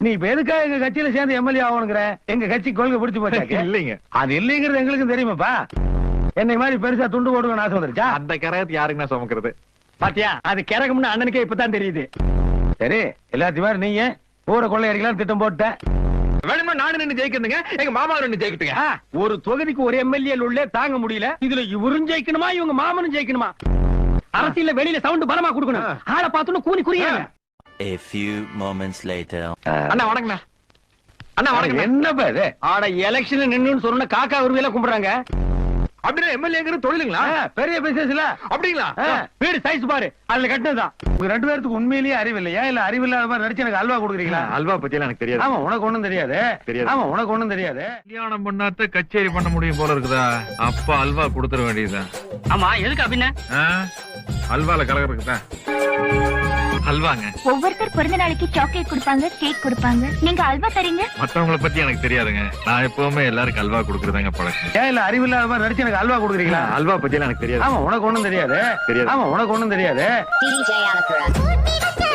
நீ இப்ப எதுக்காக எங்க கட்சியில சேர்ந்து எம்எல்ஏ ஆகணுங்கிற? எங்க கட்சி கொள்கை பிடிச்சு போச்சாக்க? இல்லைங்க. அது இல்லைங்கிறது எங்களுக்கும் தெரியுமாப்பா. என்னை மாதிரி பெருசா துண்டு போடுங்க ஆசை வந்துருச்சா? அந்த கரகத்து யாருங்க நான் சுமக்கிறது? பாத்தியா, அது கிறகும்னு அண்ணனுக்கே இப்பதான் தெரியுது. சரி, எல்லாத்தையும் மாதிரி நீங்க ஊரை கொள்ளையடிக்கலாம் திட்டம் போட்ட. வேணுமா நானு நின்னு ஜெயிக்கிறதுங்க, எங்க மாமா நின்னு ஜெயிக்கட்டுங்க. ஒரு தொகுதிக்கு ஒரு எம்எல்ஏ உள்ளே தாங்க முடியல. இதுல இவரும் ஜெயிக்கணுமா, இவங்க மாமனும் ஜெயிக்கணுமா? அரசியல்ல வெளியில சவுண்ட் பலமா கொடுக்கணும். ஆளை பார்த்தோன்னு கூனி குறியாங்க. A few moments later. அண்ணா வணக்கண்ணா. அண்ணா வணக்கம். என்னப்பா இது? ஆட எலெக்ஷன்ல நின்னு சொன்ன காக்கா உருவில கும்பிடுறாங்க. அப்படின்னா எம்எல்ஏங்கிறது தொழிலுங்களா? பெரிய பிசினஸ்ல அப்படிங்களா? வீடு சைஸ் பாரு, அதுல கட்டினதுதான். உங்க 2 பேருக்கு உண்மையிலேயே அறிவு இல்லையா? இல்ல அறிவு இல்லாத மாதிரி நடிச்சு எனக்கு அல்வா கொடுக்குறீங்களா? அல்வா பத்தி எல்லாம் எனக்கு தெரியாது. ஆமா, உனக்கு ஒண்ணும் தெரியாது. ஆமா, உனக்கு ஒண்ணும் தெரியாது. கல்யாணம் பண்ணாத்த கச்சேரி பண்ண முடியும் போல இருக்குதா? அப்பா அல்வா கொடுத்துட வேண்டியதுதான். ஆமா, எதுக்கு அப்படின்னா? அல்வால கலகறதுக்கு தான். அல்வாங்க. ஒவ்வொருத்தர் பிறந்த நாளைக்கு சாக்லேட் கொடுப்பாங்க, கேக் கொடுப்பாங்க. நீங்க அல்வா தரீங்க. மத்தவங்கள பத்தி எனக்கு தெரியாதுங்க. நான் எப்பவுமே எல்லாருக்கும் அல்வா கொடுக்கறதாங்க பழக்கம். ஏன் இல்ல அறிவு இல்லாத மாதிரி நடிச்சு எனக்கு அல்வா கொடுக்குறீங்களா? அல்வா பத்தி எல்லாம் எனக்கு தெரியாது. ஆமா, உனக்கு ஒண்ணும் தெரியாது. தெரியாது. ஆமா, உனக்கு ஒண்ணும் தெரியாது. DJ Alakara.